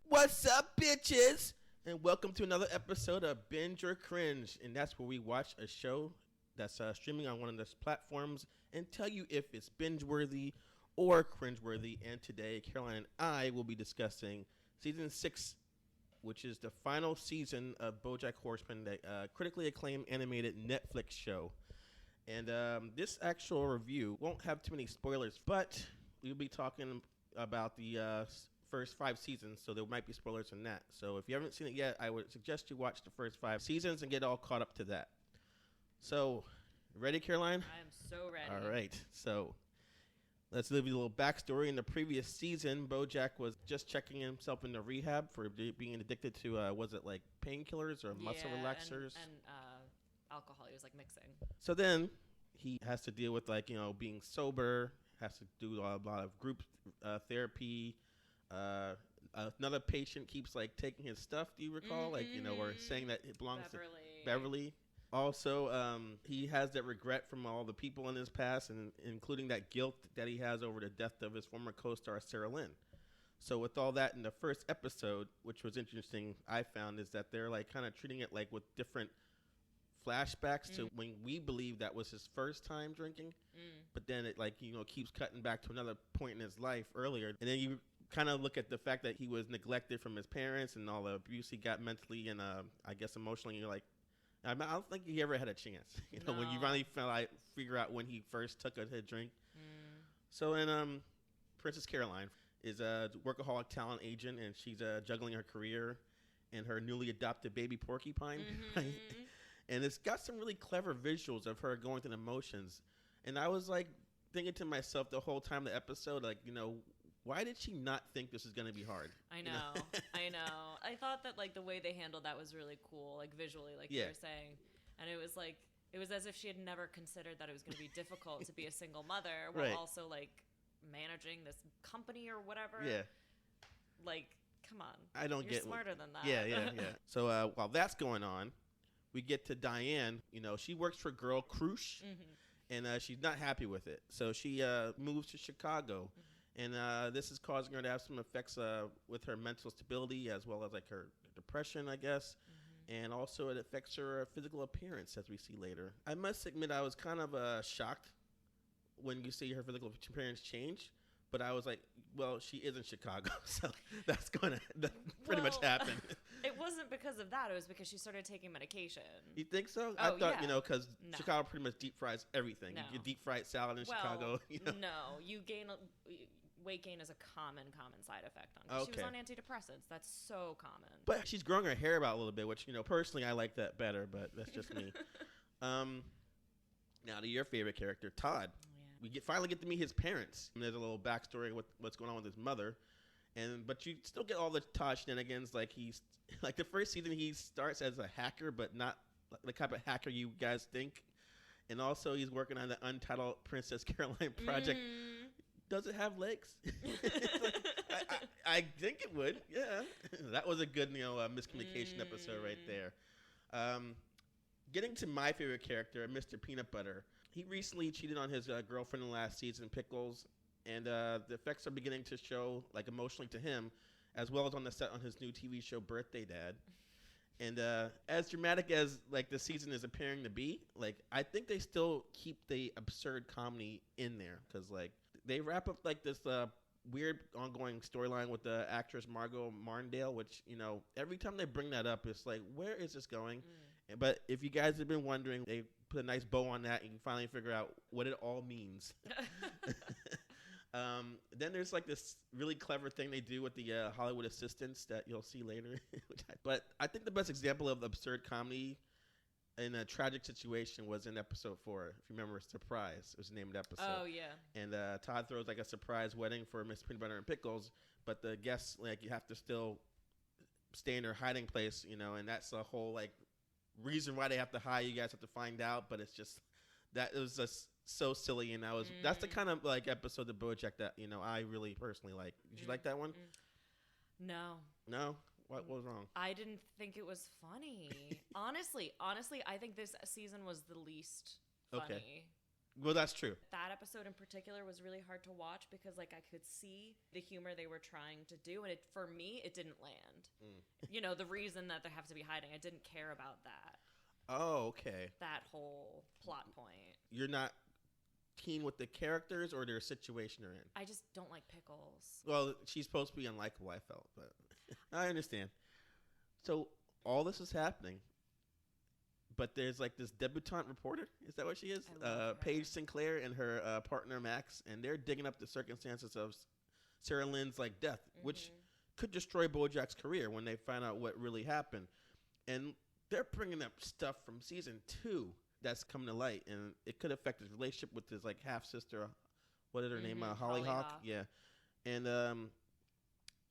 What's up, bitches? And welcome to another episode of Binge or Cringe. And that's where we watch a show that's streaming on one of those platforms and tell you if it's binge-worthy or cringe-worthy. And today, Caroline and I will be discussing Season 6, which is the final season of Bojack Horseman, the critically acclaimed animated Netflix show. And this actual review won't have too many spoilers, but we'll be talking about the first 5 seasons, so there might be spoilers in that. So if you haven't seen it yet, I would suggest you watch the first 5 seasons and get all caught up to that. So, ready, Caroline? I am so ready. All right. So, let's give you a little backstory. In the previous season, Bojack was just checking himself into rehab for being addicted to, was it like painkillers or muscle relaxers? And alcohol. He was like mixing. So then he has to deal with being sober, has to do a lot of group therapy. Another patient keeps taking his stuff. Do you recall? Or saying that it belongs to Beverly. Also, he has that regret from all the people in his past, and including that guilt that he has over the death of his former co-star Sarah Lynn. So with all that in the first episode, which was interesting, I found is that they're kind of treating it with different flashbacks to when we believe that was his first time drinking, but then it keeps cutting back to another point in his life earlier, and then you kind of look at the fact that he was neglected from his parents and all the abuse he got mentally and I guess emotionally. And you're like, I don't think he ever had a chance. No. When you finally figure out when he first took a drink. So then Princess Caroline is a workaholic talent agent, and she's juggling her career and her newly adopted baby porcupine. And it's got some really clever visuals of her going through the motions. And I was thinking to myself the whole time the episode, why did she not think this is going to be hard? I know. I know. I thought that the way they handled that was really cool, visually, you were saying. And it was it was as if she had never considered that it was going to be difficult to be a single mother while also managing this company or whatever. Yeah. Come on. I don't You're get smarter than that. Yeah. So while that's going on, we get to Diane. She works for Girl Crush, and she's not happy with it. So she moves to Chicago. And this is causing her to have some effects with her mental stability as well as her depression, I guess. And also it affects her physical appearance, as we see later. I must admit I was kind of shocked when you see her physical appearance change. But I was like, well, she is in Chicago, so that's going to pretty much happen. It wasn't because of that. It was because she started taking medication. You think so? Oh, I thought, because Chicago pretty much deep fries everything. No. You deep fried salad in Chicago. No. Weight gain is a common side effect on. Okay. She was on antidepressants. That's so common. But she's growing her hair out a little bit, which, personally I like that better, but that's just me. Now to your favorite character, Todd. We finally get to meet his parents. And there's a little backstory of what's going on with his mother, but you still get all the Todd shenanigans. He's the first season he starts as a hacker, but not the type of hacker you guys think. And also he's working on the untitled Princess Caroline project. Does it have legs? I think it would. Yeah, that was a good miscommunication episode right there. Getting to my favorite character, Mr. Peanut Butter. He recently cheated on his girlfriend in the last season, Pickles, and the effects are beginning to show emotionally to him, as well as on the set on his new TV show Birthday Dad. And as dramatic as the season is appearing to be, I think they still keep the absurd comedy in there because they wrap up this weird ongoing storyline with the actress Margot Martindale, which every time they bring that up, it's where is this going? But if you guys have been wondering, they put a nice bow on that and you can finally figure out what it all means. Then there's this really clever thing they do with the Hollywood assistants that you'll see later. But I think the best example of absurd comedy in a tragic situation was in episode 4. If you remember, Surprise. It was the name of the episode. Oh, yeah. And Todd throws a surprise wedding for Miss Peanut Butter and Pickles, but the guests, you have to still stay in their hiding place, and that's a whole, reason why they have to hide. You guys have to find out, but it's just that it was just so silly, and that's the kind of episode of BoJack that I really personally like. Did you like that one? No. What was wrong? I didn't think it was funny. Honestly, I think this season was the least funny. Okay. Well, that's true. That episode in particular was really hard to watch because like I could see the humor they were trying to do, and for me it didn't land. You know, the reason that they have to be hiding, I didn't care about that. Oh, okay. That whole plot point. You're not keen with the characters or their situation they're in? I just don't like pickles. Well, she's supposed to be unlikable, I felt, but I understand. So all this is happening, but there's like this debutante reporter. Is that what she is? Paige Sinclair and her partner Max, and they're digging up the circumstances of Sarah Lynn's like death, which could destroy Bojack's career when they find out what really happened. And they're bringing up stuff from season 2 that's coming to light, and it could affect his relationship with his like half sister. What is her name? Hollyhock. Yeah, and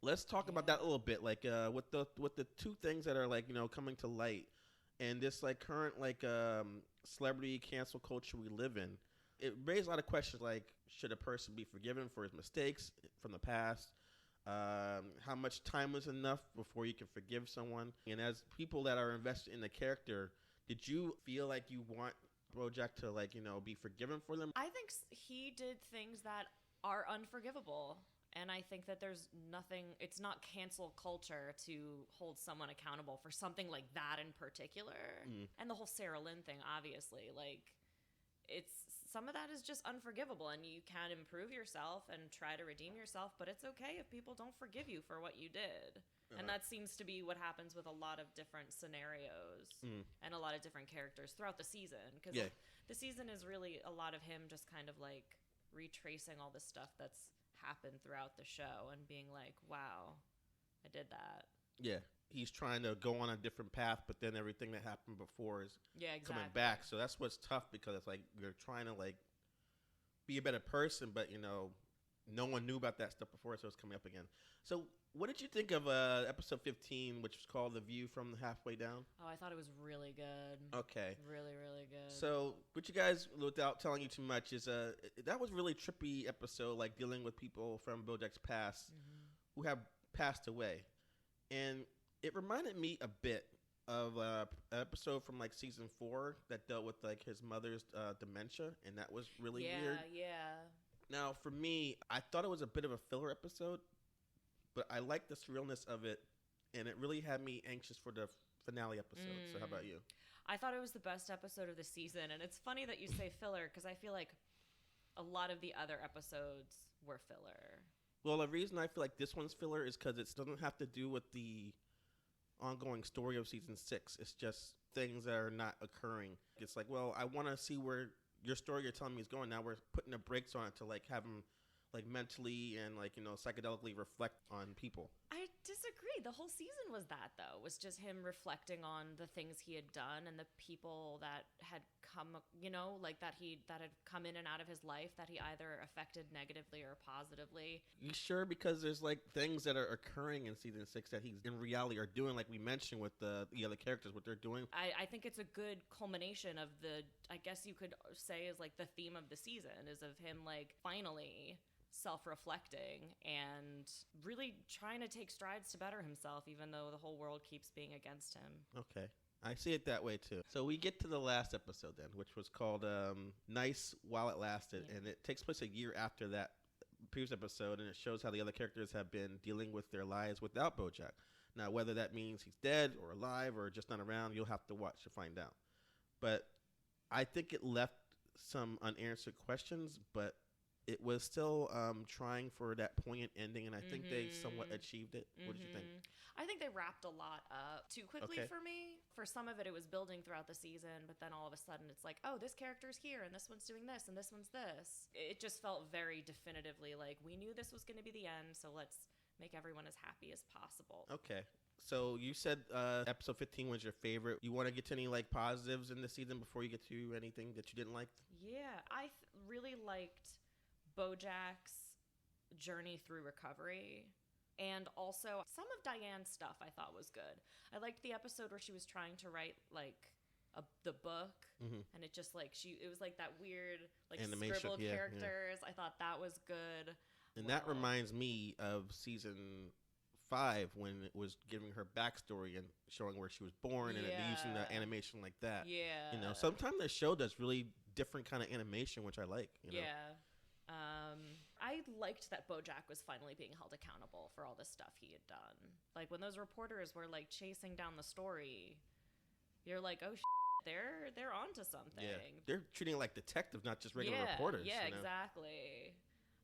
let's talk about that a little bit. Like with the two things that are like coming to light, and this like current like celebrity cancel culture we live in. It raised a lot of questions like, should a person be forgiven for his mistakes from the past? How much time was enough before you can forgive someone? And as people that are invested in the character, did you feel like you want Bojack to like be forgiven for them? I think he did things that are unforgivable, and I think that there's nothing. It's not cancel culture to hold someone accountable for something like that in particular. And the whole Sarah Lynn thing, obviously, like it's some of that is just unforgivable, and you can improve yourself and try to redeem yourself, but it's okay if people don't forgive you for what you did. And that seems to be what happens with a lot of different scenarios and a lot of different characters throughout the season, because the season is really a lot of him just kind of like retracing all the stuff that's happened throughout the show and being like, wow, I did that. Yeah. He's trying to go on a different path, but then everything that happened before is coming back. So that's what's tough, because it's like you're trying to like be a better person, but no one knew about that stuff before, so it's coming up again. So what did you think of episode 15, which was called The View from Halfway Down? Oh, I thought it was really good. Okay. Really, really good. So what you guys, without telling you too much, is that was a really trippy episode, like dealing with people from Bojack's past who have passed away. And it reminded me a bit of an episode from like season 4 that dealt with like his mother's dementia, and that was really weird. Yeah. Now, for me, I thought it was a bit of a filler episode, but I liked the surrealness of it, and it really had me anxious for the finale episode. So how about you? I thought it was the best episode of the season, and it's funny that you say filler, because I feel like a lot of the other episodes were filler. Well, the reason I feel like this one's filler is because it doesn't have to do with the ongoing story of season 6. It's just things that are not occurring. It's like, well, I want to see where your story you're telling me is going. Now we're putting the brakes on it to like have them like mentally and like psychedelically reflect on people. I disagree. The whole season was that, though. Was just him reflecting on the things he had done and the people that had come, like that had come in and out of his life that he either affected negatively or positively. You sure? Because there's like things that are occurring in season 6 that he's in reality are doing, like we mentioned with the other characters, what they're doing. I think it's a good culmination of I guess you could say is like the theme of the season is of him like finally self-reflecting and really trying to take strides to better himself, even though the whole world keeps being against him. Okay. I see it that way too. So we get to the last episode then, which was called Nice While It Lasted. And it takes place a year after that previous episode, and it shows how the other characters have been dealing with their lives without Bojack. Now, whether that means he's dead or alive or just not around, you'll have to watch to find out. But I think it left some unanswered questions, but it was still trying for that poignant ending, and I think they somewhat achieved it. What did you think? I think they wrapped a lot up too quickly for me. For some of it was building throughout the season, but then all of a sudden it's like, oh, this character's here, and this one's doing this, and this one's this. It just felt very definitively like we knew this was going to be the end, so let's make everyone as happy as possible. Okay. So you said episode 15 was your favorite. You want to get to any like positives in the season before you get to anything that you didn't like? Yeah, I really liked Bojack's journey through recovery, and also some of Diane's stuff I thought was good. I liked the episode where she was trying to write like the book, and it just like it was like that weird like animation, scribbled characters. I thought that was good. And that reminds me of season 5 when it was giving her backstory and showing where she was born and using the animation like that. Yeah. Sometimes the show does really different kind of animation, which I like. You know? Yeah. I liked that Bojack was finally being held accountable for all the stuff he had done. Like when those reporters were like chasing down the story, you're like, oh, they're onto something. Yeah, they're treating it like detectives, not just regular reporters. Yeah, you know? exactly.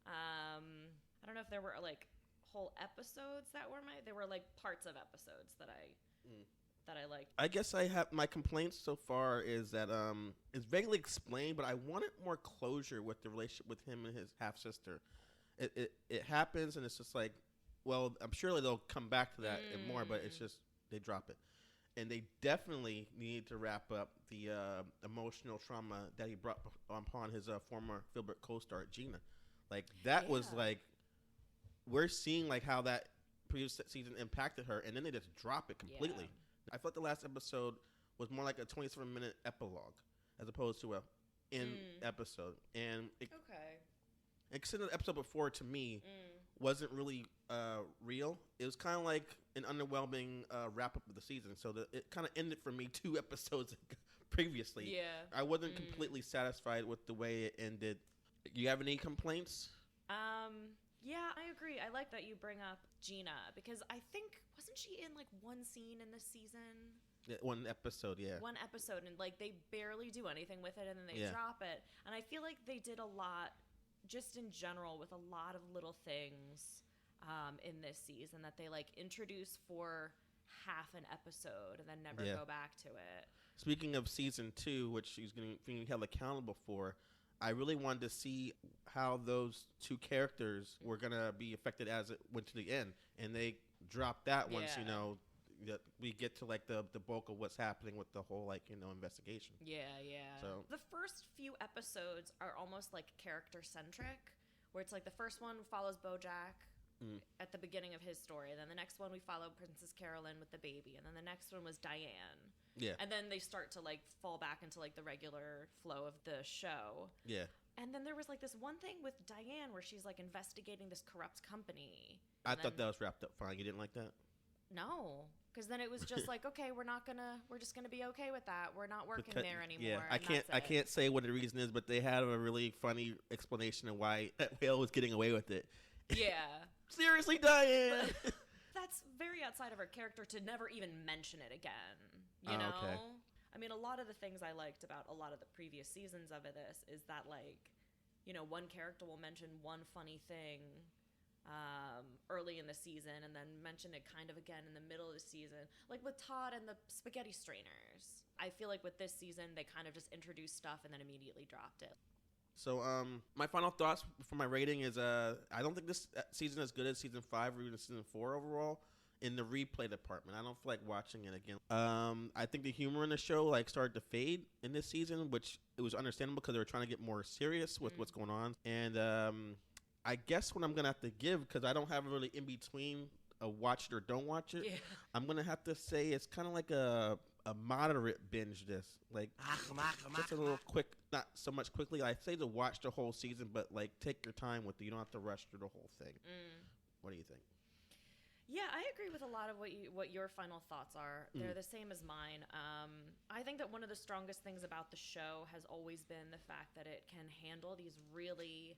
I don't know if there were like whole episodes that were there were like parts of episodes that I liked. I guess I have my complaints so far is that it's vaguely explained, but I wanted more closure with the relationship with him and his half sister. It happens, and it's just like, well, I'm sure they'll come back to that and more, but it's just they drop it, and they definitely need to wrap up the emotional trauma that he brought upon his former Filbert co-star Gina. Like that was like we're seeing like how that previous season impacted her, and then they just drop it completely. Yeah. I thought the last episode was more like a 27-minute epilogue as opposed to a episode, and extended episode before to me wasn't really real. It was kind of like an underwhelming wrap up of the season. So it kind of ended for me 2 episodes previously. Yeah, I wasn't completely satisfied with the way it ended. You have any complaints? Yeah, I agree. I like that you bring up Gina because I think wasn't she in like one scene in this season? Yeah, one episode, yeah. One episode, and like they barely do anything with it, and then they drop it. And I feel like they did a lot, just in general, with a lot of little things in this season that they like introduce for half an episode and then never go back to it. Speaking of season 2, which she's being held accountable for, I really wanted to see how those 2 characters were going to be affected as it went to the end. And they dropped that once, you know, we get to like the bulk of what's happening with the whole like, you know, investigation. Yeah. So the first few episodes are almost like character centric, where it's like the first one follows Bojack at the beginning of his story. And then the next one we follow Princess Carolyn with the baby. And then the next one was Diane. Yeah. And then they start to like fall back into like the regular flow of the show. Yeah. And then there was like this one thing with Diane where she's like investigating this corrupt company. I thought that was wrapped up fine. You didn't like that? No. Because then it was just like, okay, we're just gonna be okay with that. We're not working there anymore. Yeah, I can't say what the reason is, but they had a really funny explanation of why that whale was getting away with it. Yeah. Seriously, Diane. That's very outside of her character to never even mention it again. You know? Okay. I mean, a lot of the things I liked about a lot of the previous seasons of this is that, like, you know, one character will mention one funny thing early in the season and then mention it kind of again in the middle of the season. Like with Todd and the spaghetti strainers. I feel like with this season, they kind of just introduced stuff and then immediately dropped it. So, my final thoughts for my rating is, I don't think this season is as good as season 5 or even season 4 overall. In the replay department, I don't feel like watching it again. I think the humor in the show like started to fade in this season, which it was understandable because they were trying to get more serious with what's going on. And I guess what I'm gonna have to give, because I don't have really in between a watch it or don't watch it. Yeah. I'm gonna have to say it's kind of like a moderate binge. This like just a little quick, not so much quickly. I say to watch the whole season, but like take your time with it. You don't have to rush through the whole thing. What do you think? Yeah, I agree with a lot of what your final thoughts are. They're the same as mine. I think that one of the strongest things about the show has always been the fact that it can handle these really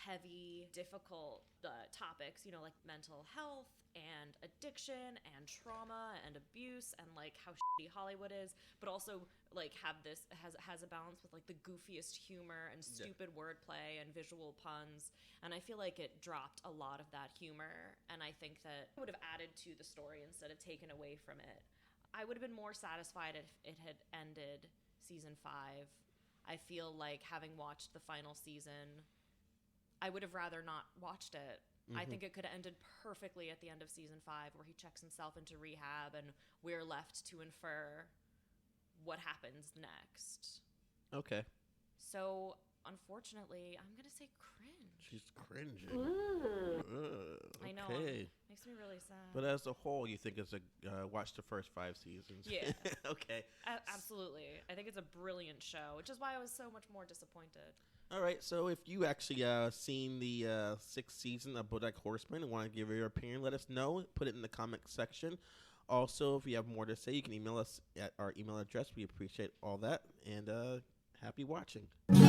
heavy, difficult topics, you know, like mental health and addiction and trauma and abuse and like how shitty Hollywood is, but also like has a balance with like the goofiest humor and stupid wordplay and visual puns. And I feel like it dropped a lot of that humor, and I think that it would have added to the story instead of taken away from it. I would have been more satisfied if it had ended season 5. I feel like having watched the final season, I would have rather not watched it. I think it could have ended perfectly at the end of season 5, where he checks himself into rehab and we're left to infer what happens next. Okay. So, unfortunately, I'm going to say cringe. She's cringing. I know. Makes me really sad. But as a whole, you think it's watch the first 5 seasons? Yeah. Okay. Absolutely. I think it's a brilliant show, which is why I was so much more disappointed. All right, so if you actually seen the 6th season of Bojack Horseman and want to give your opinion, let us know. Put it in the comment section. Also, if you have more to say, you can email us at our email address. We appreciate all that. And Happy watching.